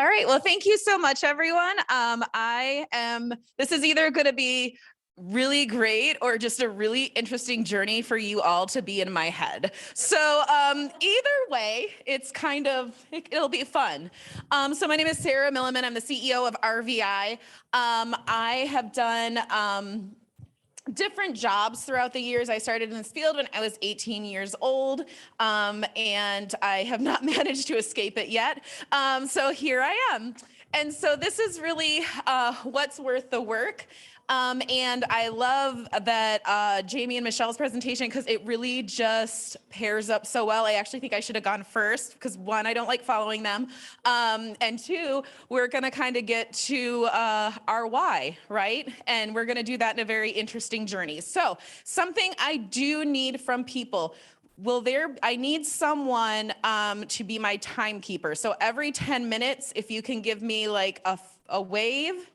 All right. Well, thank you so much, everyone. This is either going to be really great or just a really interesting journey for you all to be in my head. So either way, it'll be fun. So my name is Sarah Milliman. I'm the CEO of RVI. I have done different jobs throughout the years. I started in this field when I was 18 years old, and I have not managed to escape it yet. So here I am. And so this is really what's worth the work. And I love that Jamie and Michelle's presentation because it really just pairs up so well. I actually think I should have gone first because one, I don't like following them. And two, we're gonna kind of get to our why, right? And we're gonna do that in a very interesting journey. So something I do need from people, I need someone to be my timekeeper. So every 10 minutes, if you can give me like a wave,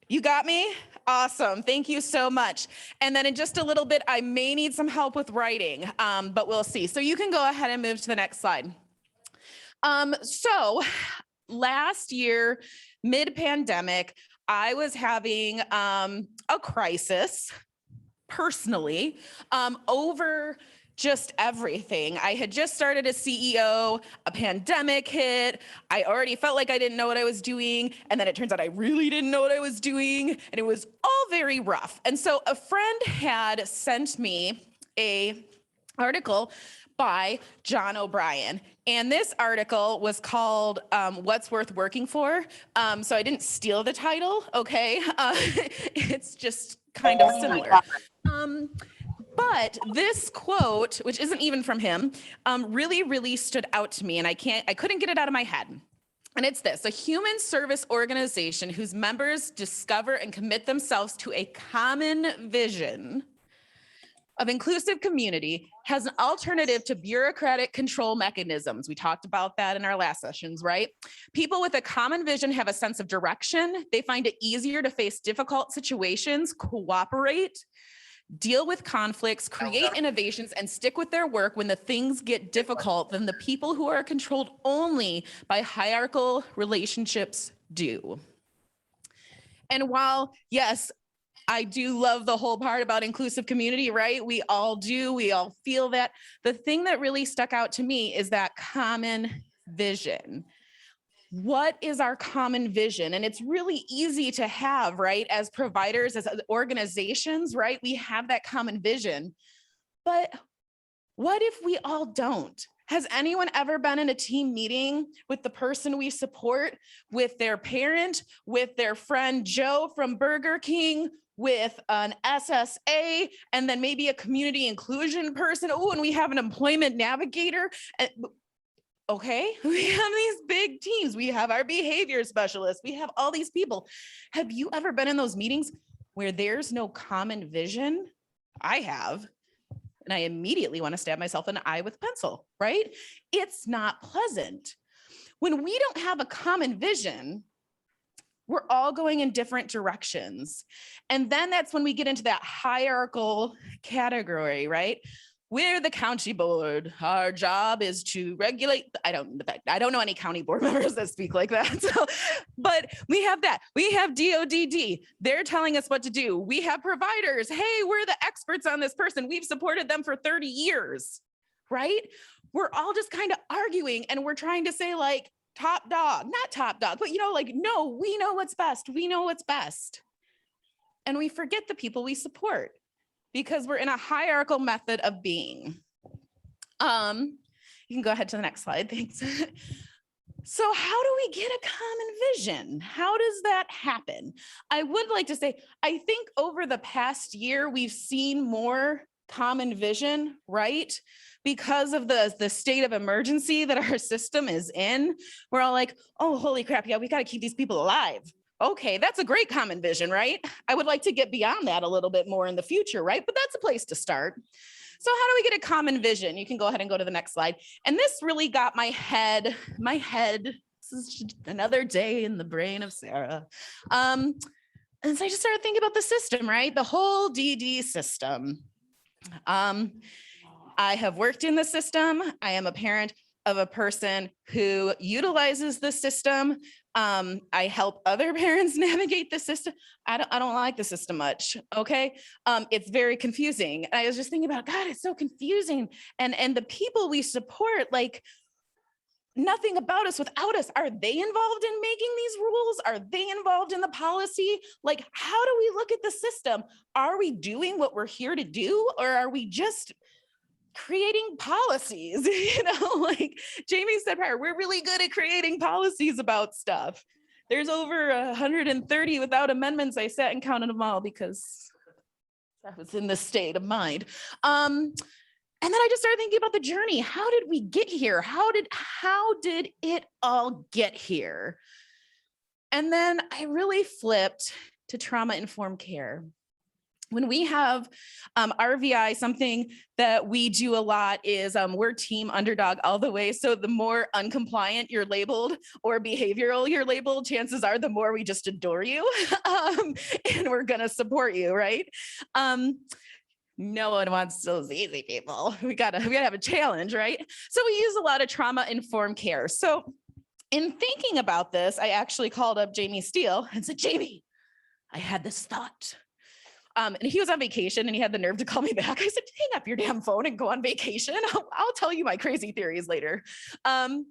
you got me? Awesome. Thank you so much. And then in just a little bit, I may need some help with writing, but we'll see. So you can go ahead and move to the next slide. So last year, mid-pandemic, I was having a crisis personally over just everything. I had just started as CEO, a pandemic hit. I already felt like I didn't know what I was doing. And then it turns out I really didn't know what I was doing. And it was all very rough. And so a friend had sent me an article by John O'Brien. And this article was called What's Worth Working For? So I didn't steal the title, okay? It's just kind of similar. But this quote, which isn't even from him, really, really stood out to me, and I couldn't get it out of my head. And it's this: a human service organization whose members discover and commit themselves to a common vision of inclusive community has an alternative to bureaucratic control mechanisms. We talked about that in our last sessions, right? People with a common vision have a sense of direction. They find it easier to face difficult situations, cooperate, deal with conflicts, create innovations, and stick with their work when the things get difficult than the people who are controlled only by hierarchical relationships do. And while, yes, I do love the whole part about inclusive community, right? We all do, we all feel that. The thing that really stuck out to me is that common vision. What is our common vision? And it's really easy to have, right? As providers, as organizations, right? We have that common vision. But what if we all don't? Has anyone ever been in a team meeting with the person we support, with their parent, with their friend Joe from Burger King, with an SSA, and then maybe a community inclusion person? Oh, and we have an employment navigator. Okay, we have these big teams. We have our behavior specialists. We have all these people. Have you ever been in those meetings where there's no common vision? I have. And I immediately want to stab myself in the eye with a pencil, right? It's not pleasant. When we don't have a common vision, we're all going in different directions. And then that's when we get into that hierarchical category, right? We're the county board. Our job is to regulate. I don't know any county board members that speak like that. So, but we have that. We have DODD. They're telling us what to do. We have providers. Hey, we're the experts on this person. We've supported them for 30 years, right? We're all just kind of arguing, and we're trying to say like top dog, not top dog, but like, no, we know what's best. We know what's best. And we forget the people we support, because we're in a hierarchical method of being. You can go ahead to the next slide, thanks. So how do we get a common vision? How does that happen? I would like to say, I think over the past year, we've seen more common vision, right? Because of the state of emergency that our system is in. We're all like, oh, holy crap, yeah, we gotta keep these people alive. Okay, that's a great common vision, right? I would like to get beyond that a little bit more in the future, right? But that's a place to start. So how do we get a common vision? You can go ahead and go to the next slide. And this really got my head, this is just another day in the brain of Sarah. And so I just started thinking about the system, right? The whole DD system. I have worked in the system. I am a parent of a person who utilizes the system. I help other parents navigate the system. I don't like the system much. Okay. It's very confusing. I was just thinking about, God, it's so confusing. And the people we support, like, nothing about us without us. Are they involved in making these rules? Are they involved in the policy? Like, how do we look at the system? Are we doing what we're here to do? Or are we just creating policies? Like Jamie said prior, we're really good at creating policies about stuff. There's over 130 without amendments. I sat and counted them all because I was in this state of mind. And then I just started thinking about the journey. How did we get here? How did it all get here? And then I really flipped to trauma-informed care. When we have RVI, something that we do a lot is we're team underdog all the way. So the more uncompliant you're labeled or behavioral you're labeled, chances are the more we just adore you and we're gonna support you, right? No one wants those easy people. We gotta have a challenge, right? So we use a lot of trauma-informed care. So in thinking about this, I actually called up Jamie Steele and said, Jamie, I had this thought. And he was on vacation and he had the nerve to call me back. I said, hang up your damn phone and go on vacation. I'll tell you my crazy theories later. But I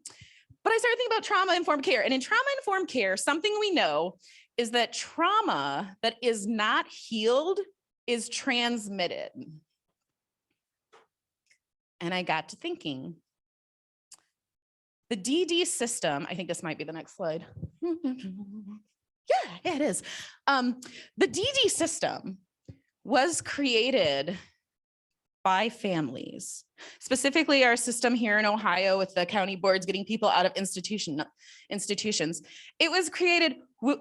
started thinking about trauma-informed care. And in trauma-informed care, something we know is that trauma that is not healed is transmitted. And I got to thinking, the DD system, I think this might be the next slide. Yeah, it is. The DD system was created by families, specifically our system here in Ohio with the county boards getting people out of institutions. It was created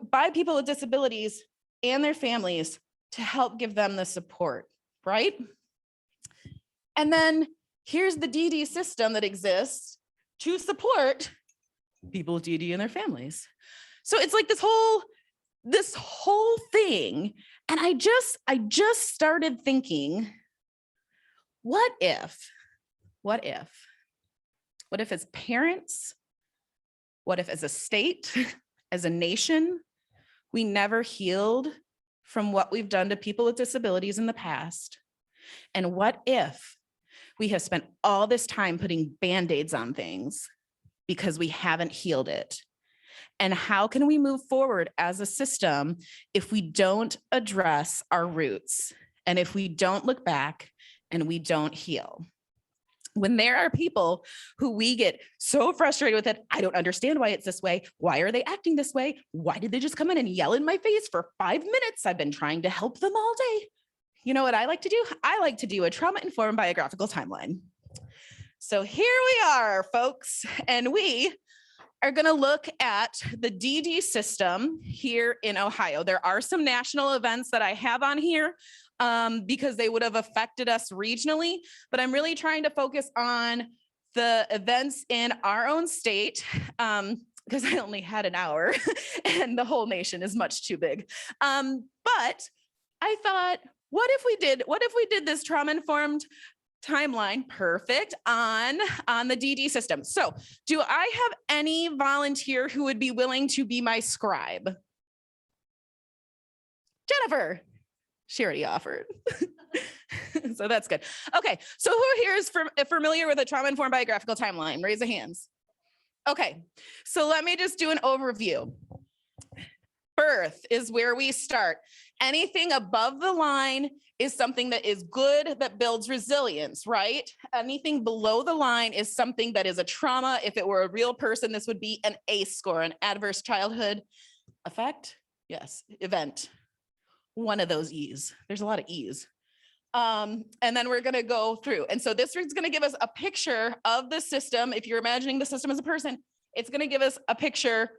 by people with disabilities and their families to help give them the support, right? And then here's the DD system that exists to support people with DD and their families. So it's like this whole thing. And I just started thinking, what if as parents, what if as a state, as a nation, we never healed from what we've done to people with disabilities in the past? And what if we have spent all this time putting Band-Aids on things because we haven't healed it? And how can we move forward as a system if we don't address our roots and if we don't look back and we don't heal? When there are people who we get so frustrated with it, I don't understand why it's this way. Why are they acting this way? Why did they just come in and yell in my face for 5 minutes? I've been trying to help them all day. You know what I like to do? I like to do a trauma-informed biographical timeline. So here we are, folks, and we are going to look at the DD system here in Ohio. There are some national events that I have on here because they would have affected us regionally, but I'm really trying to focus on the events in our own state because I only had an hour and the whole nation is much too big. But I thought, what if we did this trauma-informed timeline, perfect, on the DD system? So do I have any volunteer who would be willing to be my scribe? Jennifer, she already offered. So that's good. Okay, so who here is familiar with a trauma-informed biographical timeline? Raise the hands. Okay, so let me just do an overview. Birth is where we start. Anything above the line is something that is good, that builds resilience, right? Anything below the line is something that is a trauma. If it were a real person, this would be an ACE score, an adverse childhood effect. Yes, event. One of those E's. There's a lot of E's. And then we're gonna go through. And so this is gonna give us a picture of the system. If you're imagining the system as a person, it's gonna give us a picture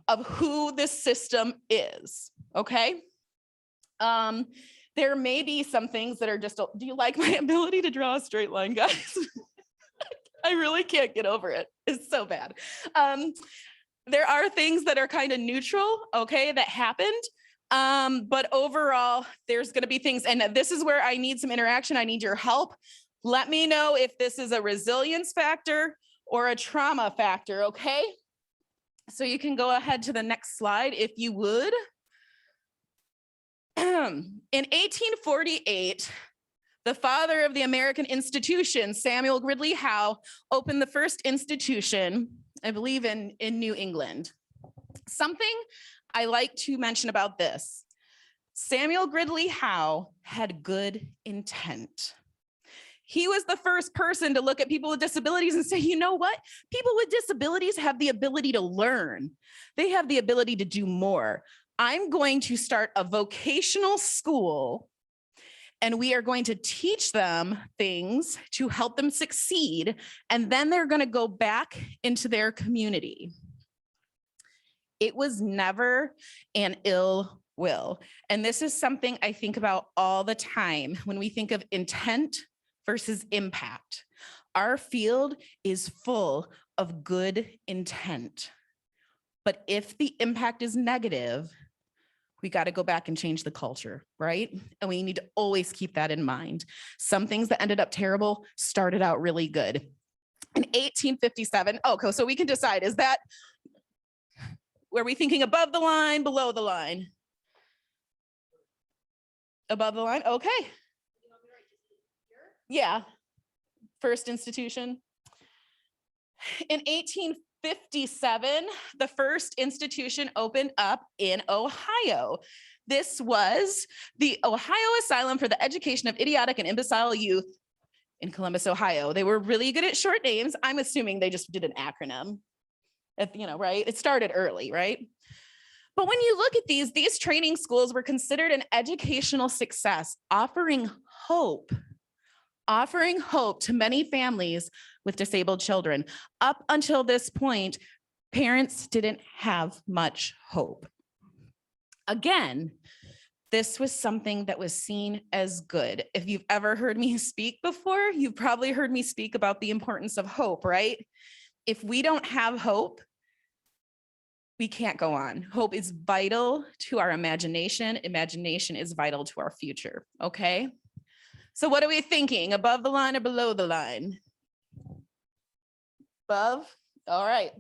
of who this system is, okay? There may be some things that are just, do you like my ability to draw a straight line, guys? I really can't get over it. It's so bad. There are things that are kind of neutral, okay, that happened. But overall, there's gonna be things, and this is where I need some interaction. I need your help. Let me know if this is a resilience factor or a trauma factor, okay? So you can go ahead to the next slide if you would. In 1848, the father of the American institution, Samuel Gridley Howe, opened the first institution, I believe in New England. Something I like to mention about this, Samuel Gridley Howe had good intent. He was the first person to look at people with disabilities and say, you know what? People with disabilities have the ability to learn. They have the ability to do more. I'm going to start a vocational school, and we are going to teach them things to help them succeed, and then they're going to go back into their community. It was never an ill will. And this is something I think about all the time when we think of intent versus impact. Our field is full of good intent. But if the impact is negative, we got to go back and change the culture, right? And we need to always keep that in mind. Some things that ended up terrible started out really good. In 1857, okay, so we can decide, is that, were we thinking above the line, below the line? Above the line, okay. Yeah, first institution. In 1857, the first institution opened up in Ohio. This was the Ohio Asylum for the Education of Idiotic and Imbecile Youth in Columbus, Ohio. They were really good at short names. I'm assuming they just did an acronym, right? It started early, right? But when you look at these training schools were considered an educational success, offering hope to many families with disabled children. Up until this point, parents didn't have much hope. Again, this was something that was seen as good. If you've ever heard me speak before, you've probably heard me speak about the importance of hope, right? If we don't have hope, we can't go on. Hope is vital to our imagination. Imagination is vital to our future, okay? So what are we thinking? Above the line or below the line? Above? All right.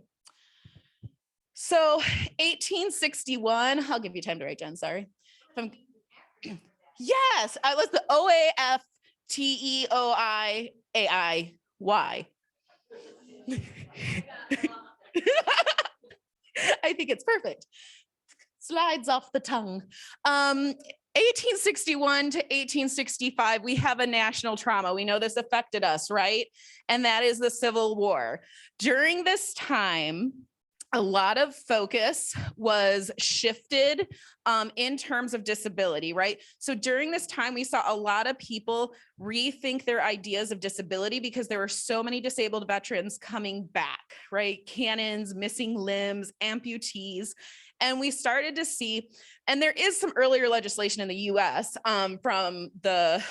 So 1861, I'll give you time to write, Jen, sorry. Yes, I was the OAFTEOIAIY. I think it's perfect. Slides off the tongue. 1861 to 1865, we have a national trauma. We know this affected us, right? And that is the Civil War. During this time, a lot of focus was shifted in terms of disability, right? So during this time, we saw a lot of people rethink their ideas of disability because there were so many disabled veterans coming back, right? Cannons, missing limbs, amputees. And we started to see, and there is some earlier legislation in the US from the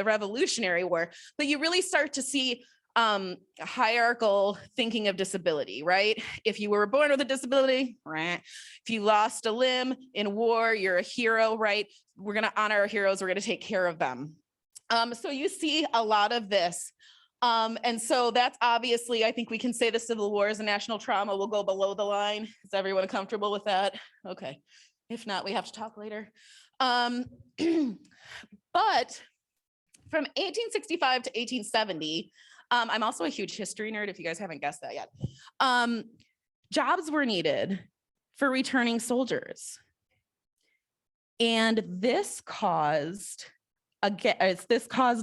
Revolutionary War, but you really start to see hierarchical thinking of disability, right? If you were born with a disability, right? If you lost a limb in war, you're a hero, right? We're going to honor our heroes. We're going to take care of them. So you see a lot of this. And so that's obviously, I think we can say the Civil War is a national trauma. We'll go below the line. Is everyone comfortable with that? Okay. If not, we have to talk later. But from 1865 to 1870, I'm also a huge history nerd, if you guys haven't guessed that yet. Jobs were needed for returning soldiers. And this caused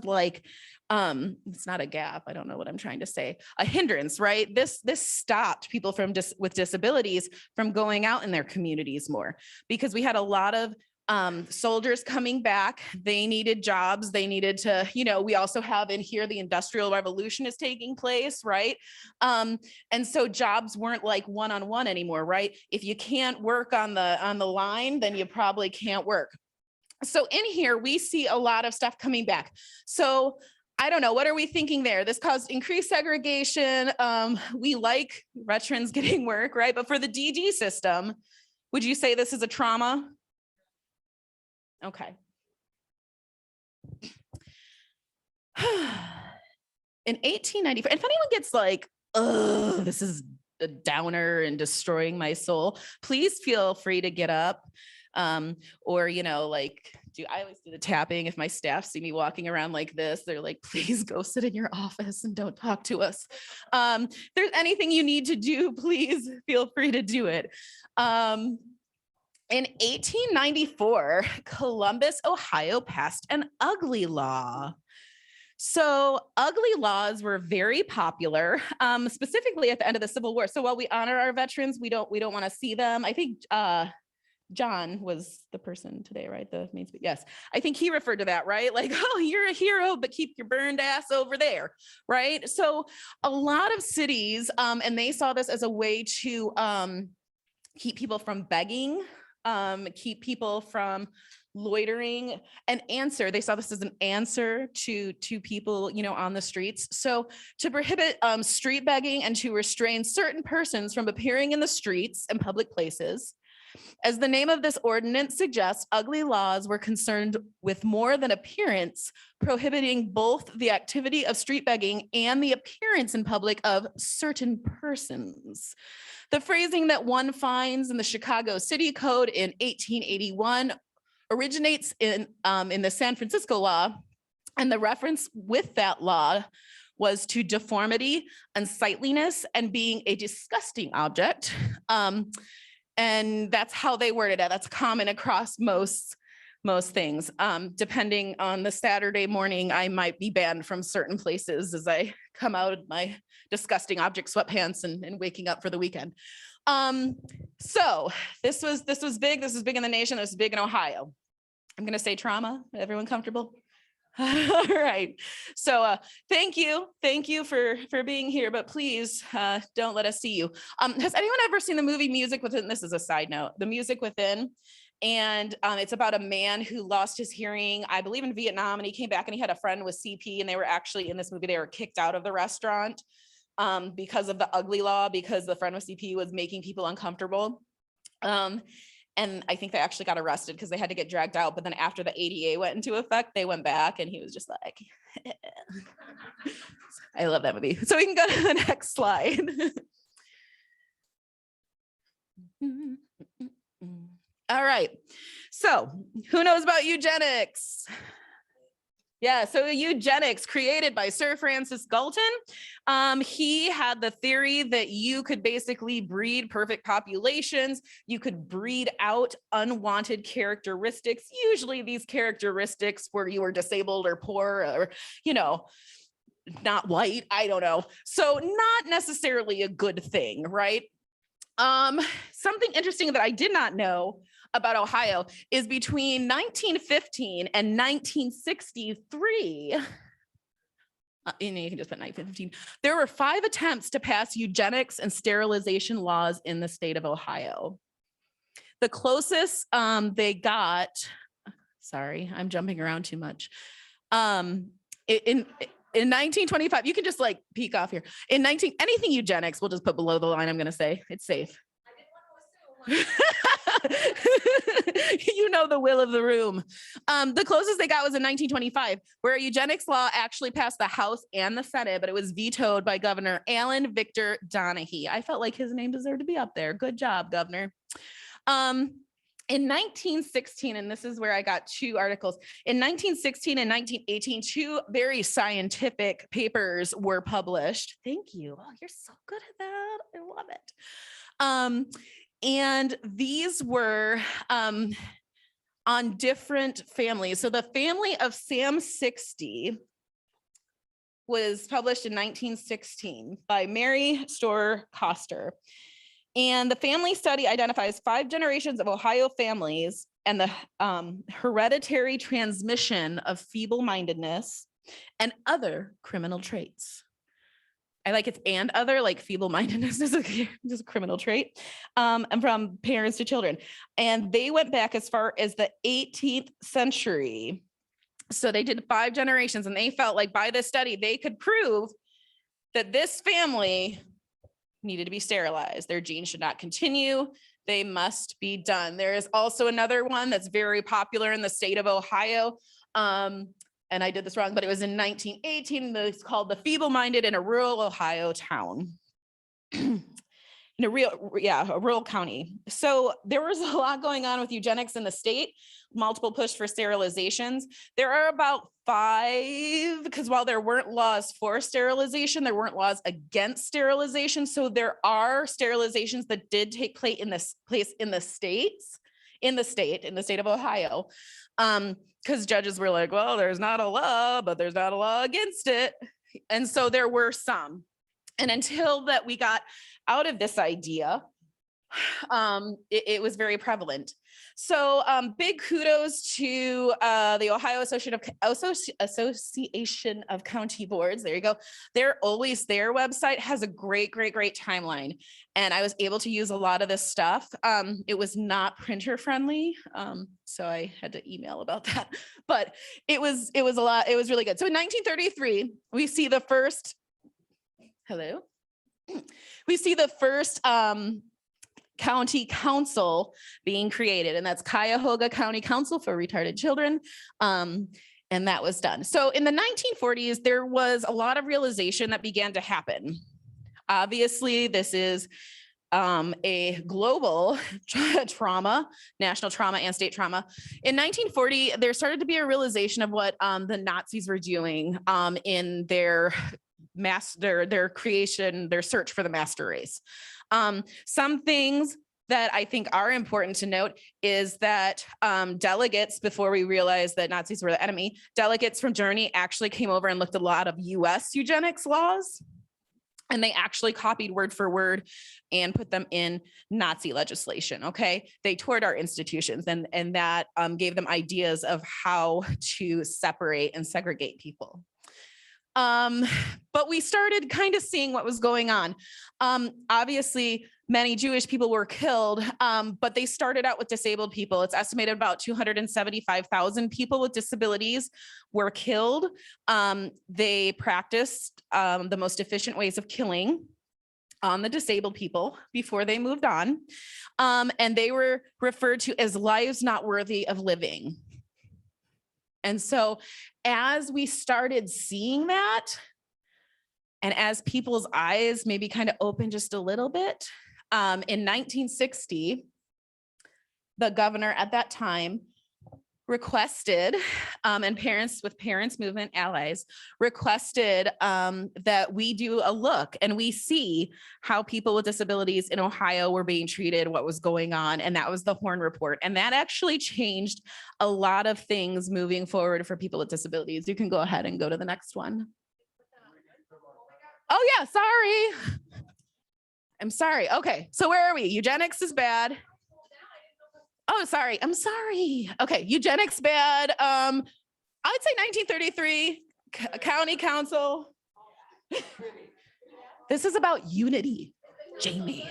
like, it's not a gap, I don't know what I'm trying to say, a hindrance, right? This stopped people with disabilities from going out in their communities more, because we had a lot of soldiers coming back. They needed jobs. They needed to, we also have in here the Industrial Revolution is taking place, right? And so jobs weren't like one-on-one anymore, right? If you can't work on the line, then you probably can't work. So in here, we see a lot of stuff coming back. So I don't know, what are we thinking there? This caused increased segregation. We like veterans getting work, right? But for the DD system, would you say this is a trauma? Okay. In 1894, if anyone gets like oh, this is a downer and destroying my soul, please feel free to get up. Or, you know, like, I always do the tapping. If my staff see me walking around like this, they're like, please go sit in your office and don't talk to us. If there's anything you need to do, please feel free to do it. In 1894, Columbus, Ohio passed an ugly law. So ugly laws were very popular, specifically at the end of the Civil War. So while we honor our veterans, we don't want to see them. I think John was the person today, right? The main speaker. Yes, I think he referred to that, right? Like, oh, you're a hero, but keep your burned ass over there, right? So a lot of cities, and they saw this as a way to keep people from begging, keep people from loitering, they saw this as an answer to people, you know, on the streets. So to prohibit street begging and to restrain certain persons from appearing in the streets and public places. As the name of this ordinance suggests, ugly laws were concerned with more than appearance, prohibiting both the activity of street begging and the appearance in public of certain persons. The phrasing that one finds in the Chicago City Code in 1881 originates in the San Francisco law, and the reference with that law was to deformity, unsightliness, and being a disgusting object. And that's how they worded it. That's common across most things. Depending on the Saturday morning, I might be banned from certain places as I come out of my disgusting object sweatpants and waking up for the weekend. So this was big. This was big in the nation. This was big in Ohio. I'm going to say trauma. Everyone comfortable? All right. So thank you for being here, but please don't let us see you. Has anyone ever seen the movie Music Within? This is a side note, The Music Within. And it's about a man who lost his hearing, I believe in Vietnam, and he came back and he had a friend with CP, and they were actually in this movie, they were kicked out of the restaurant because of the ugly law, because the friend with CP was making people uncomfortable. And I think they actually got arrested because they had to get dragged out. But then after the ADA went into effect, they went back and he was just like, I love that movie. So we can go to the next slide. All right. So who knows about eugenics? Yeah, so eugenics, created by Sir Francis Galton. He had the theory that you could basically breed perfect populations. You could breed out unwanted characteristics. Usually these characteristics where you were disabled or poor or, you know, not white, I don't know. So not necessarily a good thing, right? Something interesting that I did not know about Ohio is between 1915 and 1963, and you can just put 1915, there were 5 attempts to pass eugenics and sterilization laws in the state of Ohio. The closest they got, sorry, I'm jumping around too much. In 1925, you can just like peek off here. Anything eugenics, we'll just put below the line, I'm gonna say, it's safe. You know the will of the room. The closest they got was in 1925, where a eugenics law actually passed the House and the Senate, but it was vetoed by Governor Allen Victor Donaghy. I felt like his name deserved to be up there. Good job, Governor. In 1916, and this is where I got 2 articles, in 1916 and 1918, 2 very scientific papers were published. Thank you. Oh, you're so good at that. I love it. And these were on different families. So the family of Sam 60 was published in 1916 by Mary Storer Coster. And the family study identifies 5 generations of Ohio families and the hereditary transmission of feeble-mindedness and other criminal traits. I like it's and other, like feeble-mindedness is a criminal trait, and from parents to children. And they went back as far as the 18th century. So they did 5 generations, and they felt like by this study, they could prove that this family needed to be sterilized. Their genes should not continue. They must be done. There is also another one that's very popular in the state of Ohio. And I did this wrong, but it was in 1918. It's called The Feeble-Minded in a Rural Ohio Town. in a rural county. So there was a lot going on with eugenics in the state, multiple push for sterilizations. There are about 5, because while there weren't laws for sterilization, there weren't laws against sterilization. So there are sterilizations that did take place in the state of Ohio. Because judges were like, well, there's not a law, but there's not a law against it. And so there were some. And until that we got out of this idea, it was very prevalent. So big kudos to the Ohio Association of County Boards. There you go. Their website has a great timeline. And I was able to use a lot of this stuff. It was not printer friendly. So I had to email about that, but it was a lot. It was really good. So in 1933, we see the first, county council being created, and that's Cuyahoga County Council for Retarded Children. And that was done. So in the 1940s, there was a lot of realization that began to happen. Obviously, this is a global trauma, national trauma and state trauma. In 1940, there started to be a realization of what the Nazis were doing in their creation, their search for the master race. Some things that I think are important to note is that delegates, before we realized that Nazis were the enemy, delegates from Germany actually came over and looked at a lot of US eugenics laws, and they actually copied word for word and put them in Nazi legislation, okay? They toured our institutions, and that gave them ideas of how to separate and segregate people. But we started kind of seeing what was going on. Obviously, many Jewish people were killed, but they started out with disabled people. It's estimated about 275,000 people with disabilities were killed. They practiced the most efficient ways of killing on the disabled people before they moved on. And they were referred to as lives not worthy of living. And so as we started seeing that, and as people's eyes maybe kind of opened just a little bit, in 1960, the governor at that time requested, and parents movement allies requested that we do a look and we see how people with disabilities in Ohio were being treated, what was going on. And that was the Horn Report. And that actually changed a lot of things moving forward for people with disabilities. You can go ahead and go to the next one. Oh yeah, sorry. I'm sorry. Okay, so where are we? Eugenics is bad. Oh, sorry. I'm sorry. Okay, eugenics bad. I'd say 1933, county council. This is about unity, Jamie.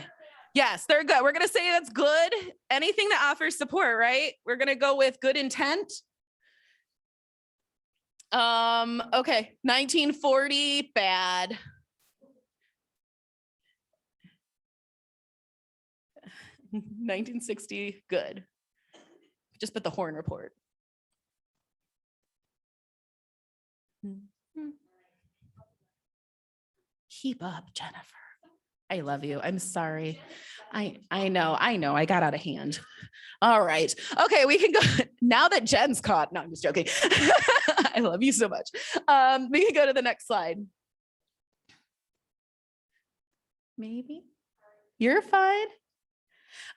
Yes, they're good. We're gonna say that's good. Anything that offers support, right? We're gonna go with good intent. Okay, 1940, bad. 1960, good. Just put the Horn Report. Keep up, Jennifer. I love you. I'm sorry. I know. I got out of hand. All right. Okay, we can go now that Jen's caught. No, I'm just joking. I love you so much. We can go to the next slide. Maybe. You're fine.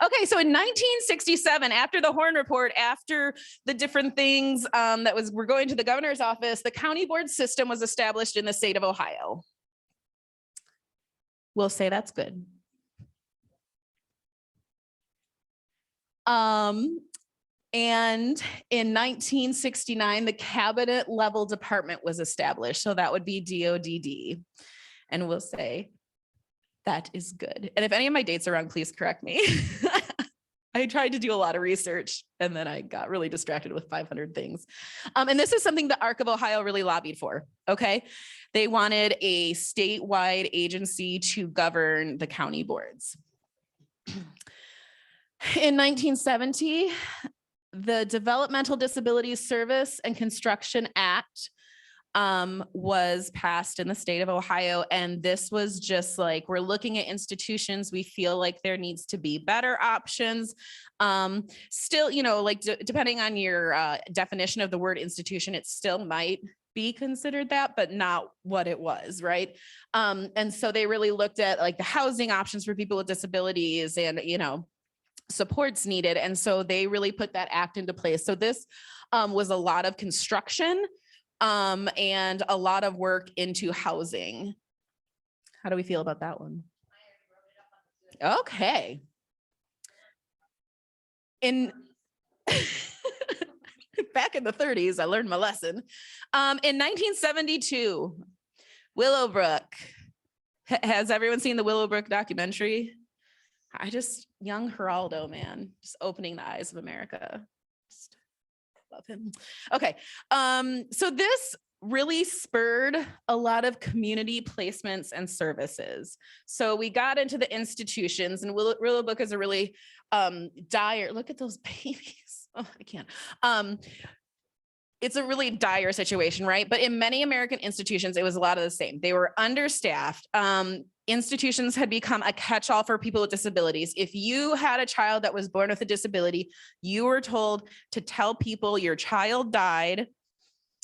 Okay, so in 1967, after the Horn Report, after the different things were going to the governor's office, the county board system was established in the state of Ohio. We'll say that's good. And in 1969, the cabinet level department was established. So that would be DODD. And we'll say that is good. And if any of my dates are wrong, please correct me. I tried to do a lot of research and then I got really distracted with 500 things. And this is something the ARC of Ohio really lobbied for, okay? They wanted a statewide agency to govern the county boards. In 1970, the Developmental Disabilities Service and Construction Act was passed in the state of Ohio. And this was just like, we're looking at institutions. We feel like there needs to be better options. Still, you know, like depending on your definition of the word institution, it still might be considered that, but not what it was, right? And so they really looked at like the housing options for people with disabilities and, you know, supports needed. And so they really put that act into place. So this was a lot of construction and a lot of work into housing. How do we feel about that one? Okay. Back in the 30s, I learned my lesson. In 1972, Willowbrook. Has everyone seen the Willowbrook documentary? Young Geraldo, man, just opening the eyes of America. Just love him. Okay, so this really spurred a lot of community placements and services. So we got into the institutions, and Willowbrook is a really dire, look at those babies. Oh, I can't. It's a really dire situation, right? But in many American institutions, it was a lot of the same. They were understaffed. Institutions had become a catch-all for people with disabilities. If you had a child that was born with a disability, you were told to tell people your child died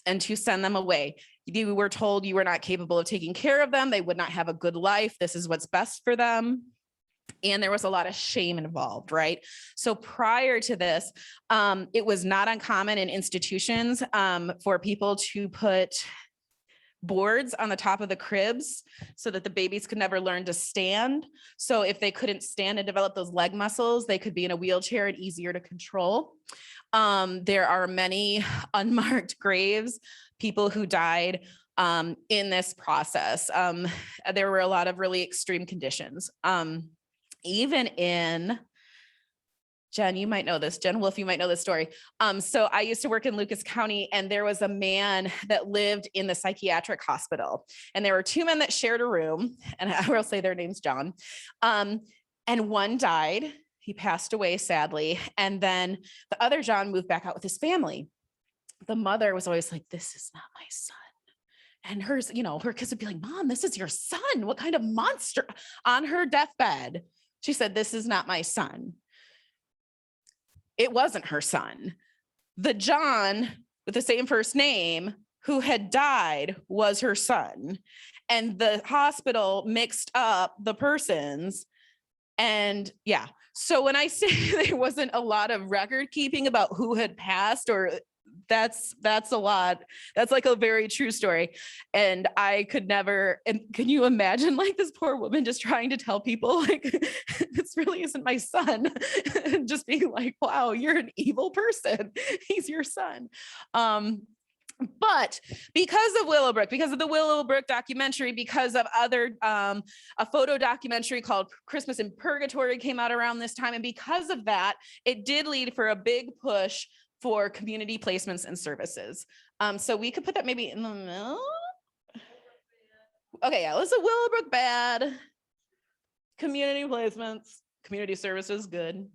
and to send them away. You were told you were not capable of taking care of them. They would not have a good life. This is what's best for them. And there was a lot of shame involved, right? So prior to this, it was not uncommon in institutions for people to put boards on the top of the cribs so that the babies could never learn to stand. So if they couldn't stand and develop those leg muscles, they could be in a wheelchair and easier to control. There are many unmarked graves, people who died in this process. There were a lot of really extreme conditions. Even in, Jen, you might know this, Jen Wolf, you might know this story. So I used to work in Lucas County, and there was a man that lived in the psychiatric hospital, and there were two men that shared a room, and I will say their name's John. And one died, he passed away sadly. And then the other John moved back out with his family. The mother was always like, this is not my son. And hers, you know, her kids would be like, Mom, this is your son. What kind of monster? On her deathbed, she said, this is not my son. It wasn't her son. The John with the same first name who had died was her son. And the hospital mixed up the persons. And yeah, so when I say there wasn't a lot of record keeping about who had passed, or that's a lot. That's like a very true story. And I could never, and can you imagine like this poor woman just trying to tell people like, this really isn't my son, and just being like, wow, you're an evil person. He's your son. But because of Willowbrook, because of the Willowbrook documentary, because of other, a photo documentary called Christmas in Purgatory came out around this time. And because of that, it did lead for a big push for community placements and services. So we could put that maybe in the middle. Okay, yeah, let's say Willowbrook bad, community placements, community services good.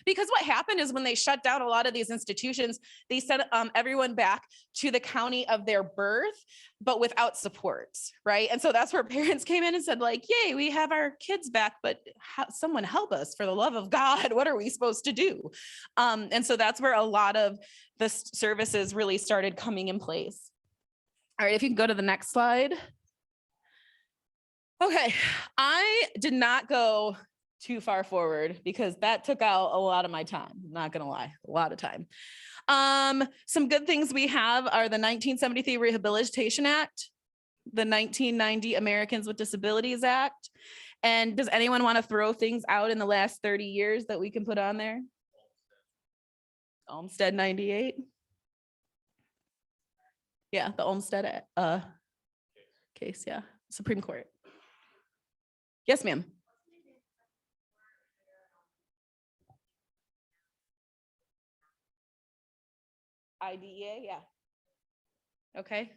Because what happened is when they shut down a lot of these institutions, they sent everyone back to the county of their birth, but without supports, right? And so that's where parents came in and said like, yay, we have our kids back, but someone help us, for the love of God, what are we supposed to do? And so that's where a lot of the services really started coming in place. All right, if you can go to the next slide. Okay, I did not go too far forward because that took out a lot of my time. I'm not gonna lie, a lot of time. Some good things we have are the 1973 Rehabilitation Act, the 1990 Americans with Disabilities Act. And does anyone want to throw things out in the last 30 years that we can put on there? Olmstead 98. Yeah, the Olmstead case, yeah, Supreme Court. Yes, ma'am. IDEA, yeah. Okay.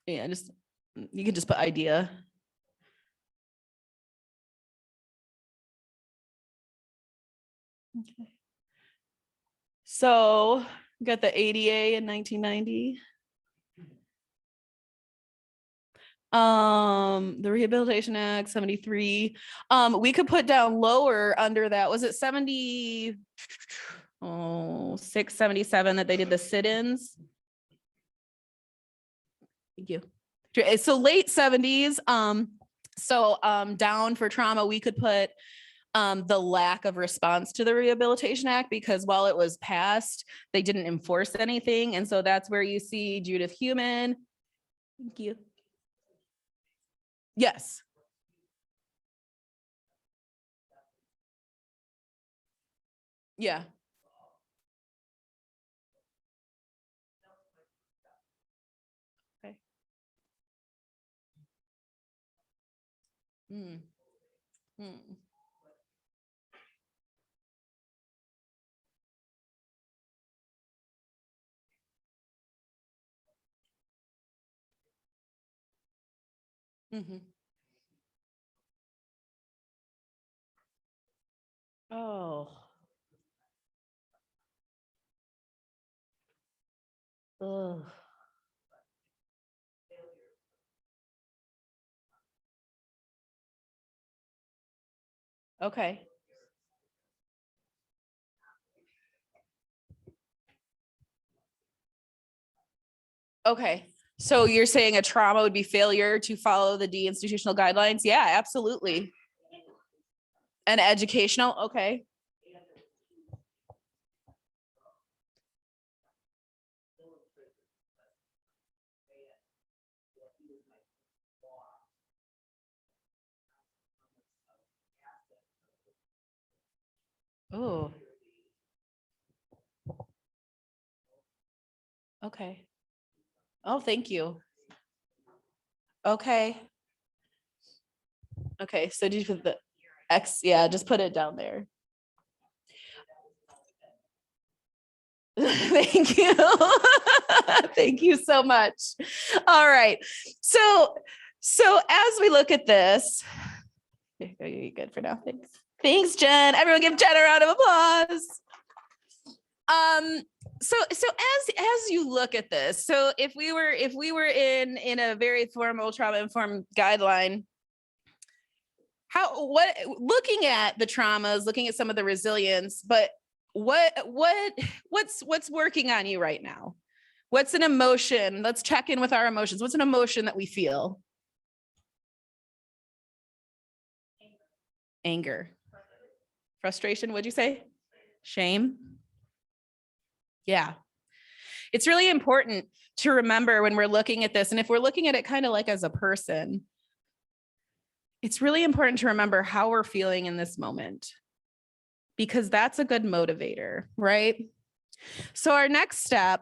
Yeah, just, you can just put idea. Okay. So we got the ADA in 1990. The Rehabilitation Act, 73. We could put down lower under that. Was it 70? Oh, 677 that they did the sit-ins. Thank you. So late 70s. Down for trauma, we could put the lack of response to the Rehabilitation Act, because while it was passed, they didn't enforce anything. And so that's where you see Judith Human. Thank you. Yes. Yeah. Okay. Mm. Mm. Mm-hmm. Oh. Ugh. Okay. Okay. So you're saying a trauma would be failure to follow the deinstitutional guidelines? Yeah, absolutely. And educational. Okay. Oh. Okay. Oh, thank you. Okay. Okay. So did you put the X? Yeah, just put it down there. Thank you. Thank you so much. All right. So as we look at this, you're good for now. Thanks. Thanks, Jen. Everyone give Jen a round of applause. So as you look at this, so if we were in a very formal trauma informed guideline, looking at the traumas, looking at some of the resilience, but what's working on you right now? What's an emotion? Let's check in with our emotions. What's an emotion that we feel? Anger. Frustration, what'd you say? Shame? Yeah. It's really important to remember when we're looking at this, and if we're looking at it kind of like as a person, it's really important to remember how we're feeling in this moment, because that's a good motivator, right? So our next step,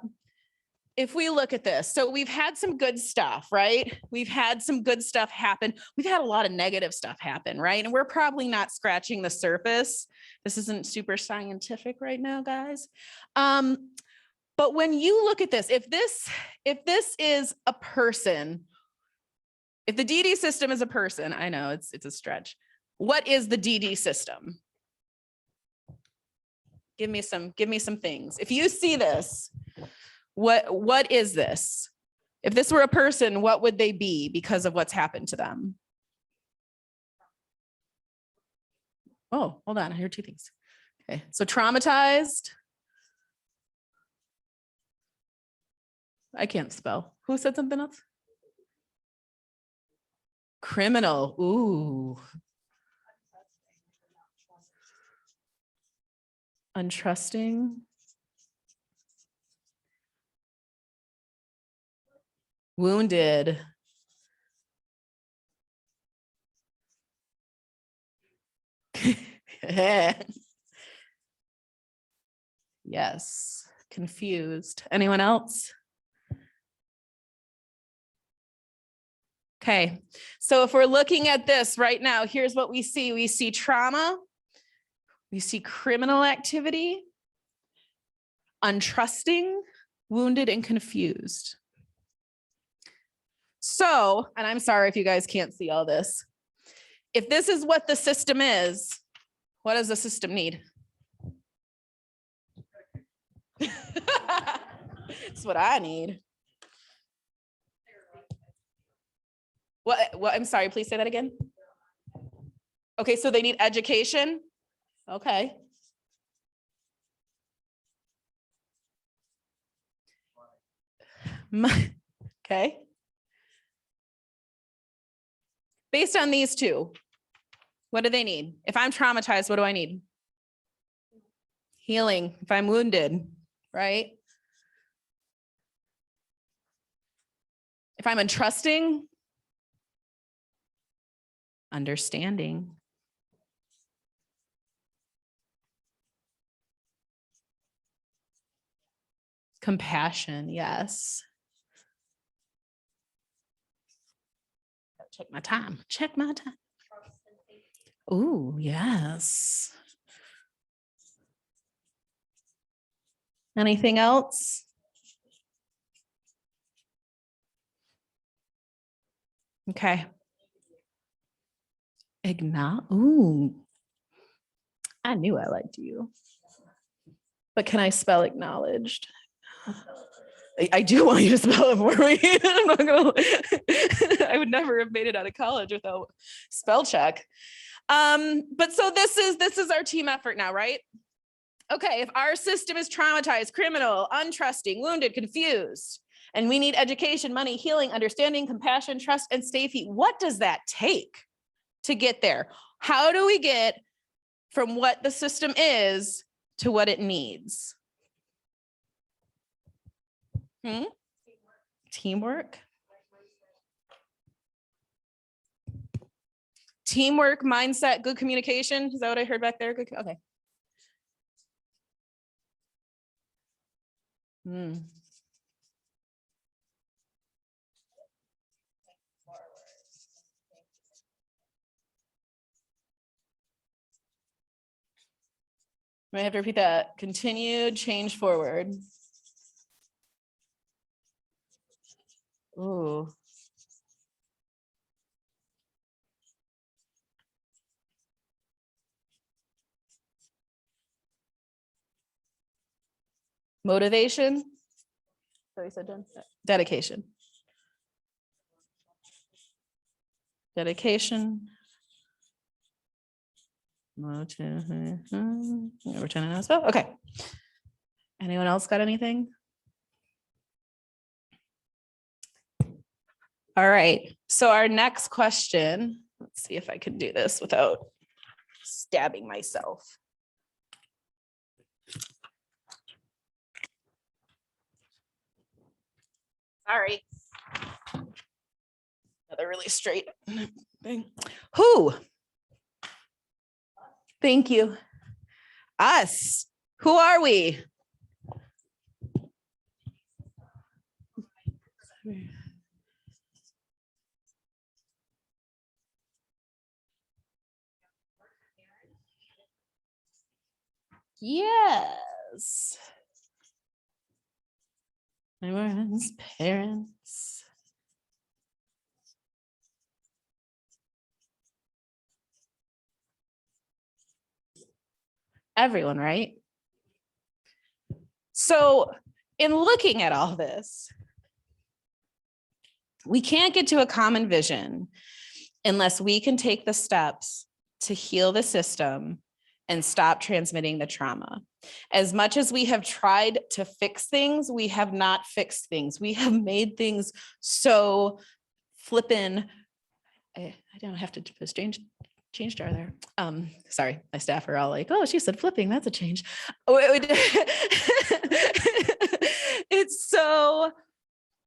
if we look at this, so we've had some good stuff, right? We've had some good stuff happen. We've had a lot of negative stuff happen, right? And we're probably not scratching the surface. This isn't super scientific right now, guys. But when you look at this, if this is a person, if the DD system is a person, I know it's a stretch. What is the DD system? Give me some things. If you see this, what is this? If this were a person, what would they be because of what's happened to them? Oh, hold on. I hear two things. Okay. So traumatized. I can't spell. Who said something else? Criminal. Ooh. Untrusting. Wounded. Yes. Confused. Anyone else? Okay. So if we're looking at this right now, here's what we see. We see trauma. We see criminal activity, untrusting, wounded, and confused. So, and I'm sorry if you guys can't see all this. If this is what the system is, what does the system need? That's what I need. What? I'm sorry, please say that again. Okay, so they need education. Okay. Okay. Based on these two, what do they need? If I'm traumatized, what do I need? Healing. If I'm wounded, right? If I'm untrusting, understanding. Compassion, yes. Check my time. Check my time. Oh, yes. Anything else? Okay. Ooh, I knew I liked you. But can I spell acknowledged? I do want you to spell it for me. I'm not gonna. I would never have made it out of college without spell check. But so this is our team effort now, right? Okay, if our system is traumatized, criminal, untrusting, wounded, confused, and we need education, money, healing, understanding, compassion, trust, and safety, what does that take to get there? How do we get from what the system is to what it needs? Teamwork. Teamwork, mindset, good communication. Is that what I heard back there? Good. Okay. I have to repeat that. Continued change forward. Ooh. Motivation. So you said dedication. Dedication. Okay. Anyone else got anything? All right. So our next question, let's see if I can do this without stabbing myself. Sorry. Another really straight thing. Who? Thank you. Us. Who are we? Yes. Parents. Everyone, right? So in looking at all this, we can't get to a common vision unless we can take the steps to heal the system and stop transmitting the trauma. As much as we have tried to fix things, we have not fixed things. We have made things so flippin'. I don't have to put a change jar there. Sorry, my staff are all like, oh, she said flipping, that's a change. It's so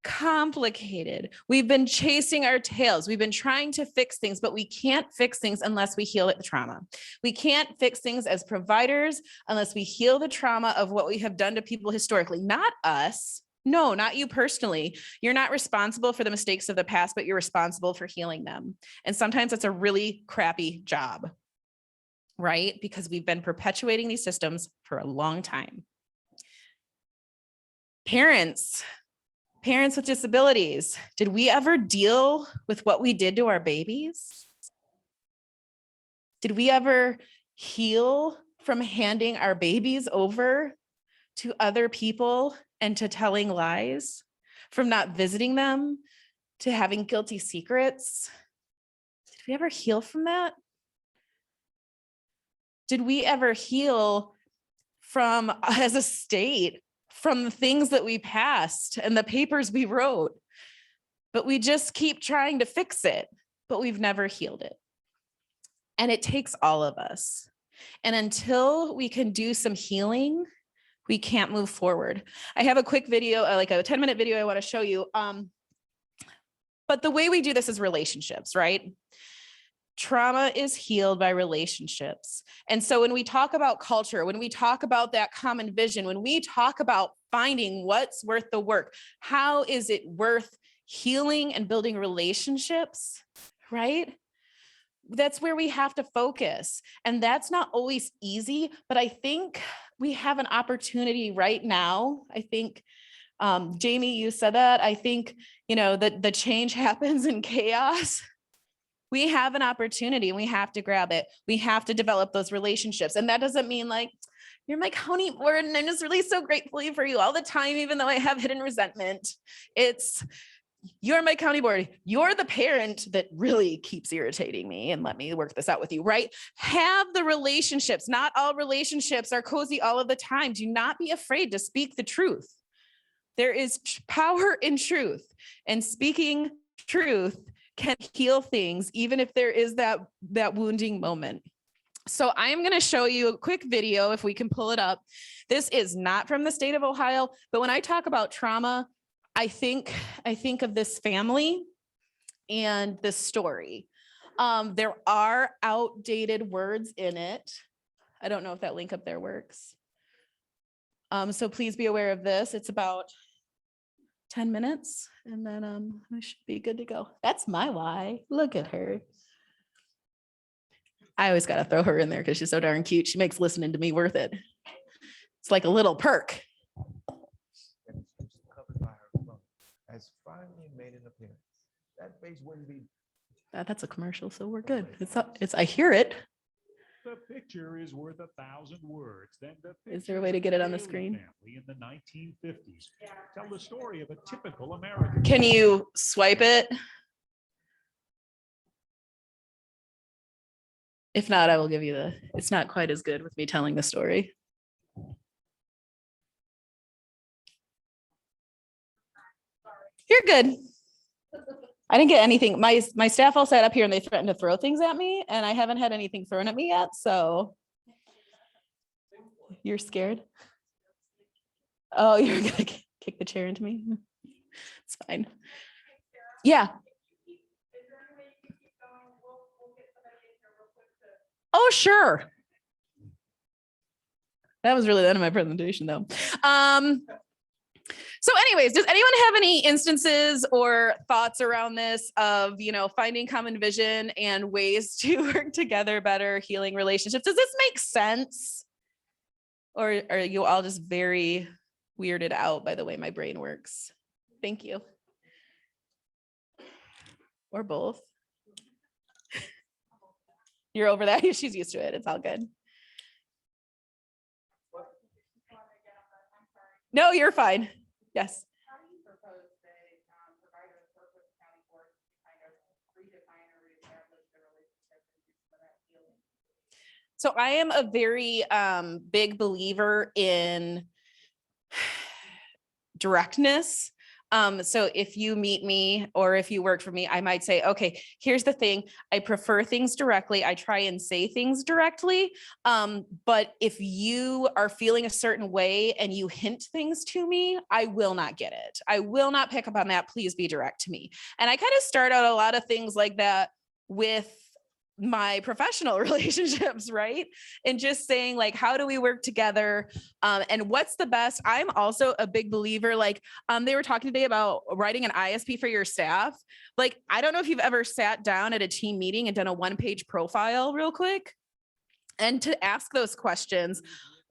complicated. We've been chasing our tails. We've been trying to fix things, but we can't fix things unless we heal the trauma. We can't fix things as providers unless we heal the trauma of what we have done to people historically, not us. No, not you personally. You're not responsible for the mistakes of the past, but you're responsible for healing them. And sometimes that's a really crappy job, right? Because we've been perpetuating these systems for a long time. Parents with disabilities, did we ever deal with what we did to our babies? Did we ever heal from handing our babies over to other people and to telling lies, from not visiting them to having guilty secrets. Did we ever heal from that? Did we ever heal from, as a state, from the things that we passed and the papers we wrote? But we just keep trying to fix it, but we've never healed it. And it takes all of us. And until we can do some healing, we can't move forward. I have a quick video, like a 10-minute video I want to show you. But the way we do this is relationships, right? Trauma is healed by relationships. And so when we talk about culture, when we talk about that common vision, when we talk about finding what's worth the work, how is it worth healing and building relationships, right? That's where we have to focus. And that's not always easy, but I think we have an opportunity right now. I think, Jamie, you said that. I think, that the change happens in chaos. We have an opportunity and we have to grab it. We have to develop those relationships. And that doesn't mean like, you're my county board and I'm just really so grateful for you all the time, even though I have hidden resentment. It's, you're my county board. You're the parent that really keeps irritating me, and let me work this out with you, right? Have the relationships. Not all relationships are cozy all of the time. Do not be afraid to speak the truth. There is power in truth, and speaking truth can heal things, even if there is that wounding moment. So I am going to show you a quick video, if we can pull it up. This is not from the state of Ohio, but when I talk about trauma, I think of this family and this story. There are outdated words in it. I don't know if that link up there works. So please be aware of this. It's about 10 minutes and then we should be good to go. That's my why. Look at her. I always got to throw her in there because she's so darn cute. She makes listening to me worth it. It's like a little perk. Has finally made an appearance. That face wouldn't be. That's a commercial, so we're good. It's. I hear it. The picture is worth 1,000 words. Then is there a way to get it on the screen? Family in the 1950s tell the story of a typical American. Can you swipe it? If not, I will give you the. It's not quite as good with me telling the story. You're good. I didn't get anything. My staff all sat up here and they threatened to throw things at me, and I haven't had anything thrown at me yet. So you're scared? Oh, you're gonna kick the chair into me? It's fine. Yeah. Oh, sure. That was really the end of my presentation, though. So anyways, does anyone have any instances or thoughts around this of, finding common vision and ways to work together better, healing relationships? Does this make sense? Or are you all just very weirded out by the way my brain works? Thank you. Or both. You're over that. She's used to it. It's all good. No, you're fine. Yes. How do you propose that providers work with the county board to kind of redefine or reestablish the relationship and do some of that healing? So I am a very big believer in directness. So if you meet me or if you work for me, I might say, okay, here's the thing. I prefer things directly. I try and say things directly. But if you are feeling a certain way and you hint things to me, I will not get it. I will not pick up on that. Please be direct to me. And I kind of start out a lot of things like that with my professional relationships, right? And just saying like, how do we work together? And what's the best? I'm also a big believer, like they were talking today about writing an ISP for your staff. Like, I don't know if you've ever sat down at a team meeting and done a one-page profile real quick and to ask those questions.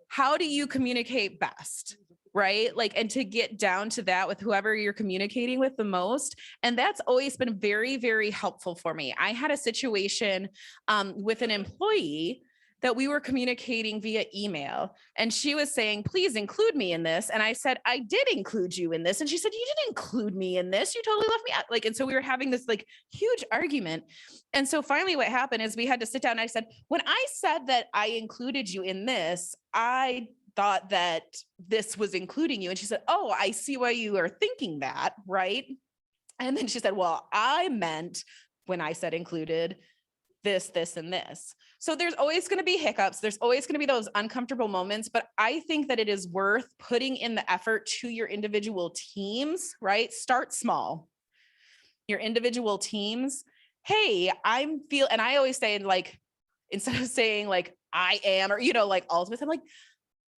How do you communicate best? Right? Like, and to get down to that with whoever you're communicating with the most. And that's always been very, very helpful for me. I had a situation with an employee that we were communicating via email, and she was saying, please include me in this. And I said, I did include you in this. And she said, you didn't include me in this. You totally left me out. Like, and so we were having this like huge argument. And so finally what happened is we had to sit down and I said, when I said that I included you in this, I thought that this was including you. And she said, oh, I see why you are thinking that, right? And then she said, well, I meant when I said included this, this, and this. So there's always going to be hiccups. There's always going to be those uncomfortable moments, but I think that it is worth putting in the effort to your individual teams, right? Start small. Your individual teams. Hey, and I always say, like, instead of saying like, I am, or, like all of this, I'm like,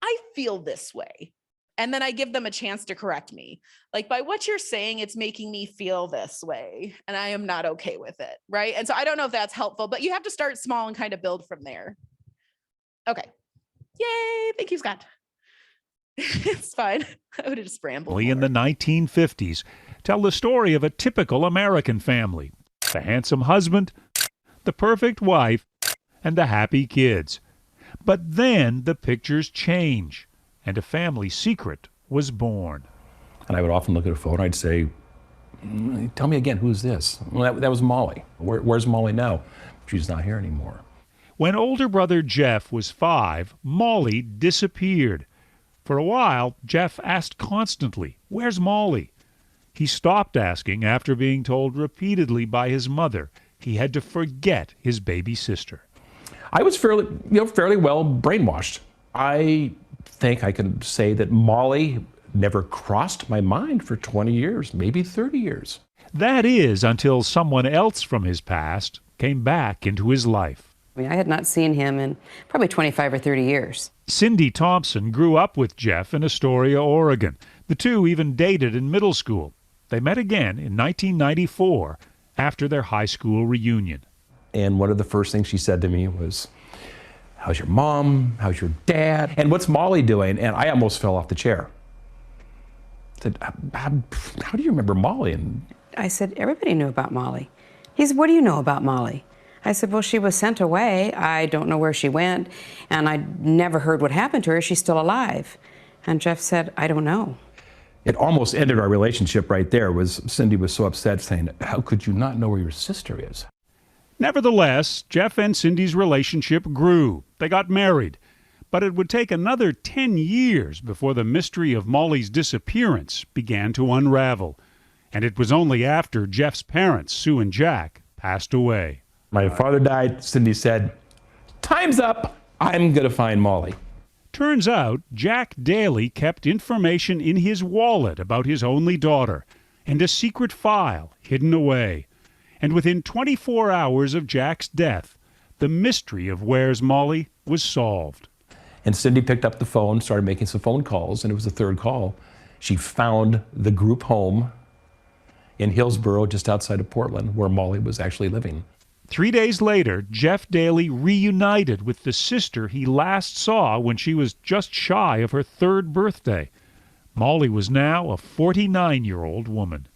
I feel this way. And then I give them a chance to correct me. Like, by what you're saying, it's making me feel this way, and I am not okay with it, right? And so I don't know if that's helpful, but you have to start small and kind of build from there. Okay. Yay. Thank you, Scott. It's fine. I would have just rambled. In the 1950s, tell the story of a typical American family. The handsome husband, the perfect wife, and the happy kids. But then the pictures change, and a family secret was born. And I would often look at a phone, I'd say, tell me again, who's this? Well, that was Molly. Where's Molly now? She's not here anymore. When older brother Jeff was 5, Molly disappeared. For a while, Jeff asked constantly, where's Molly? He stopped asking after being told repeatedly by his mother he had to forget his baby sister. I was fairly well brainwashed. I think I can say that Molly never crossed my mind for 20 years, maybe 30 years. That is until someone else from his past came back into his life. I mean, I had not seen him in probably 25 or 30 years. Cindy Thompson grew up with Jeff in Astoria, Oregon. The two even dated in middle school. They met again in 1994 after their high school reunion. And one of the first things she said to me was, how's your mom? How's your dad? And what's Molly doing? And I almost fell off the chair. I said, how do you remember Molly? And I said, everybody knew about Molly. He said, what do you know about Molly? I said, well, she was sent away. I don't know where she went, and I never heard what happened to her. She's still alive. And Jeff said, I don't know. It almost ended our relationship right there. Cindy was so upset, saying, how could you not know where your sister is? Nevertheless, Jeff and Cindy's relationship grew. They got married. But it would take another 10 years before the mystery of Molly's disappearance began to unravel. And it was only after Jeff's parents, Sue and Jack, passed away. My father died. Cindy said, time's up. I'm going to find Molly. Turns out Jack Daly kept information in his wallet about his only daughter and a secret file hidden away. And within 24 hours of Jack's death, the mystery of Where's Molly was solved. And Cindy picked up the phone, started making some phone calls, and it was the third call. She found the group home in Hillsboro, just outside of Portland, where Molly was actually living. 3 days later, Jeff Daly reunited with the sister he last saw when she was just shy of her 3rd birthday. Molly was now a 49-year-old woman.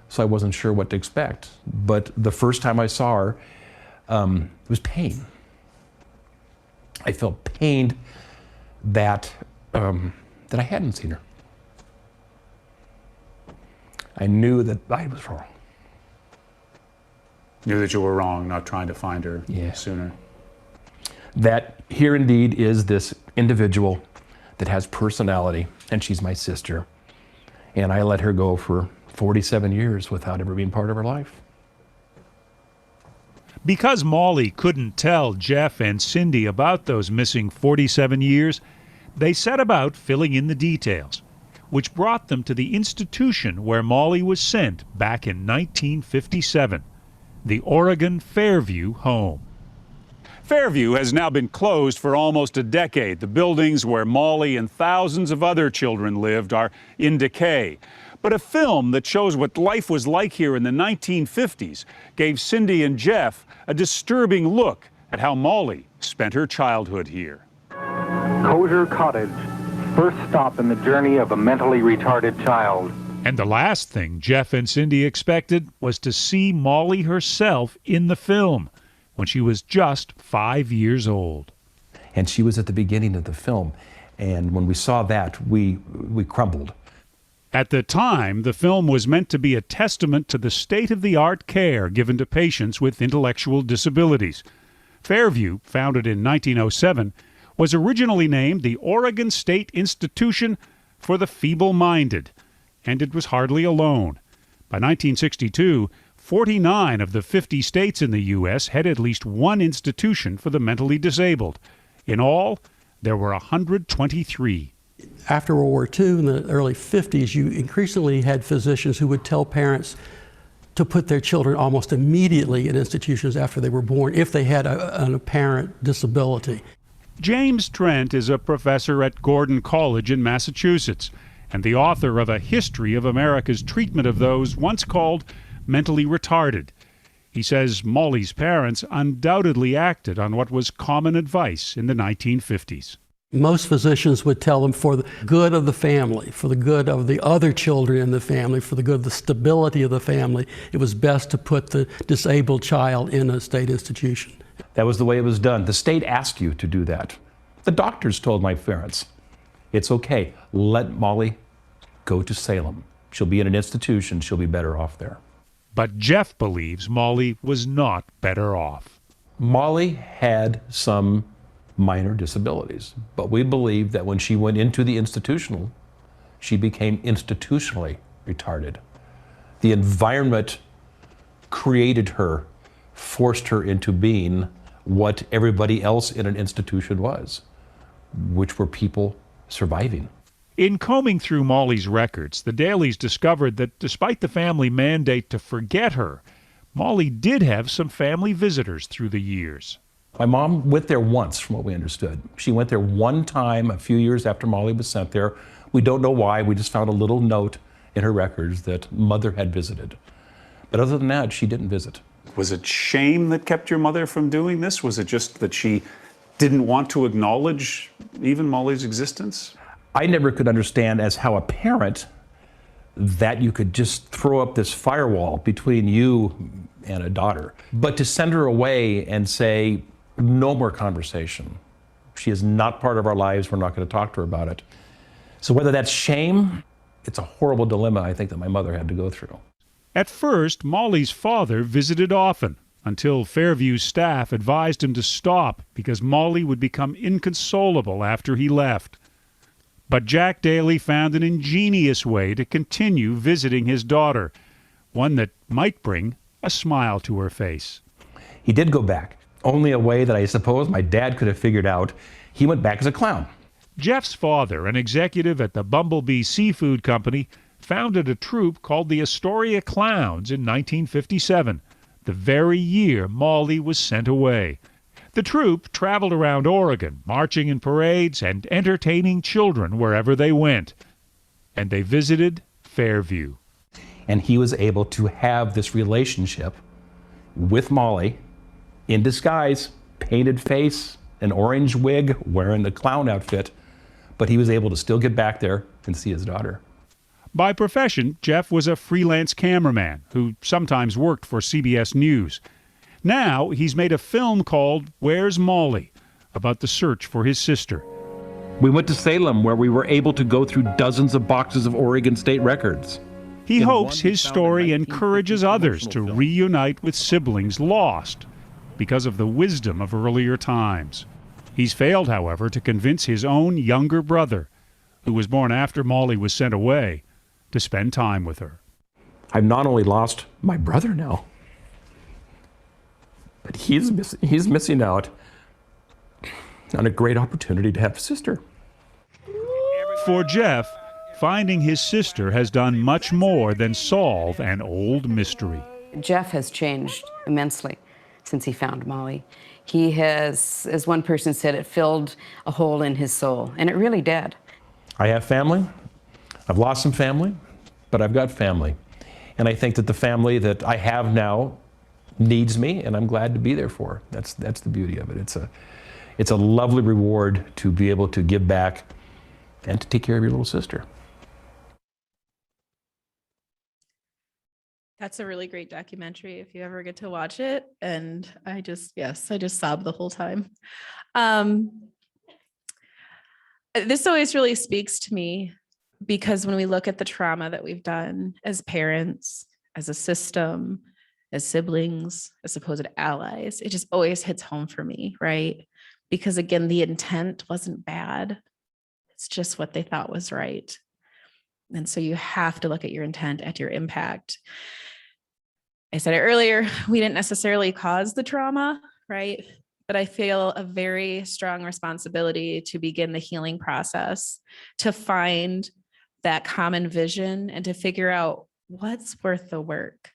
So I wasn't sure what to expect. But the first time I saw her, it was pain. I felt pained that I hadn't seen her. I knew that I was wrong. Knew that you were wrong, not trying to find her sooner. That here indeed is this individual that has personality, and she's my sister. And I let her go for 47 years without ever being part of her life. Because Molly couldn't tell Jeff and Cindy about those missing 47 years, they set about filling in the details, which brought them to the institution where Molly was sent back in 1957. The Oregon Fairview home. Fairview has now been closed for almost a decade. The buildings where Molly and thousands of other children lived are in decay. But a film that shows what life was like here in the 1950s gave Cindy and Jeff a disturbing look at how Molly spent her childhood here. Kosher Cottage, first stop in the journey of a mentally retarded child. And the last thing Jeff and Cindy expected was to see Molly herself in the film. when she was just 5 years old. And she was at the beginning of the film. And when we saw that, we crumbled. At the time, the film was meant to be a testament to the state-of-the-art care given to patients with intellectual disabilities. Fairview, founded in 1907, was originally named the Oregon State Institution for the Feeble-Minded, and it was hardly alone. By 1962, 49 of the 50 states in the U.S. had at least one institution for the mentally disabled. In all, there were 123. After World War II, in the early 50s, you increasingly had physicians who would tell parents to put their children almost immediately in institutions after they were born if they had an apparent disability. James Trent is a professor at Gordon College in Massachusetts and the author of A History of America's Treatment of Those Once Called Mentally Retarded. He says Molly's parents undoubtedly acted on what was common advice in the 1950s. Most physicians would tell them for the good of the family, for the good of the other children in the family, for the good of the stability of the family, it was best to put the disabled child in a state institution. That was the way it was done. The state asked you to do that. The doctors told my parents, it's okay, let Molly go to Salem. She'll be in an institution, she'll be better off there. But Jeff believes Molly was not better off. Molly had some minor disabilities, but we believe that when she went into the institutional, she became institutionally retarded. The environment created her, forced her into being what everybody else in an institution was, which were people surviving. In combing through Molly's records, the Dalys discovered that despite the family mandate to forget her, Molly did have some family visitors through the years. My mom went there once, from what we understood. She went there one time a few years after Molly was sent there. We don't know why. We just found a little note in her records that mother had visited. But other than that, she didn't visit. Was it shame that kept your mother from doing this? Was it just that she didn't want to acknowledge even Molly's existence? I never could understand as how a parent that you could just throw up this firewall between you and a daughter. But to send her away and say, no more conversation. She is not part of our lives. We're not going to talk to her about it. So whether that's shame, it's a horrible dilemma I think that my mother had to go through. At first, Molly's father visited often, until Fairview's staff advised him to stop because Molly would become inconsolable after he left. But Jack Daly found an ingenious way to continue visiting his daughter, one that might bring a smile to her face. He did go back, only a way that I suppose my dad could have figured out. He went back as a clown. Jeff's father, an executive at the Bumblebee Seafood Company, founded a troupe called the Astoria Clowns in 1957, the very year Molly was sent away. The troupe traveled around Oregon, marching in parades and entertaining children wherever they went. And they visited Fairview. And he was able to have this relationship with Molly in disguise, painted face, an orange wig, wearing the clown outfit, but he was able to still get back there and see his daughter. By profession, Jeff was a freelance cameraman who sometimes worked for CBS News. Now he's made a film called Where's Molly? About the search for his sister. We went to Salem, where we were able to go through dozens of boxes of Oregon State records. He hopes his story encourages others to reunite with siblings lost because of the wisdom of earlier times. He's failed, however, to convince his own younger brother, who was born after Molly was sent away, to spend time with her. I've not only lost my brother now, but he's missing out on a great opportunity to have a sister. For Jeff, finding his sister has done much more than solve an old mystery. Jeff has changed immensely since he found Molly. He has, as one person said, it filled a hole in his soul, and it really did. I have family. I've lost some family, but I've got family. And I think that the family that I have now needs me, and I'm glad to be there for. That's the beauty of it. It's a lovely reward to be able to give back and to take care of your little sister. That's a really great documentary if you ever get to watch it. And I just sobbed the whole time. This always really speaks to me because when we look at the trauma that we've done as parents, as a system, as siblings, as supposed allies, it just always hits home for me, right? Because again, the intent wasn't bad. It's just what they thought was right. And so you have to look at your intent, at your impact. I said it earlier, we didn't necessarily cause the trauma, right? But I feel a very strong responsibility to begin the healing process, to find that common vision and to figure out what's worth the work,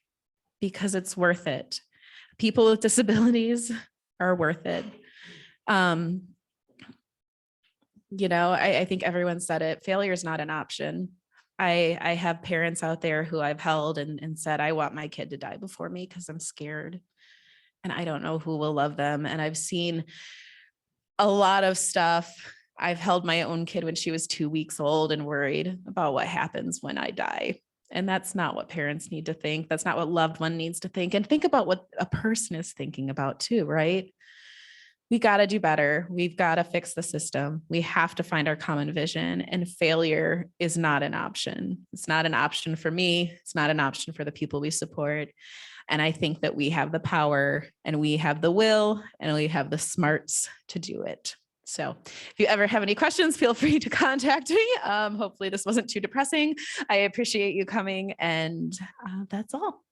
because it's worth it. People with disabilities are worth it. I think everyone said it, failure is not an option. I have parents out there who I've held and said, I want my kid to die before me because I'm scared and I don't know who will love them. And I've seen a lot of stuff. I've held my own kid when she was 2 weeks old and worried about what happens when I die. And that's not what parents need to think. That's not what loved one needs to think. And think about what a person is thinking about too, right? We got to do better. We've got to fix the system. We have to find our common vision, and failure is not an option. It's not an option for me. It's not an option for the people we support. And I think that we have the power and we have the will and we have the smarts to do it. So if you ever have any questions, feel free to contact me. Hopefully this wasn't too depressing. I appreciate you coming, and that's all.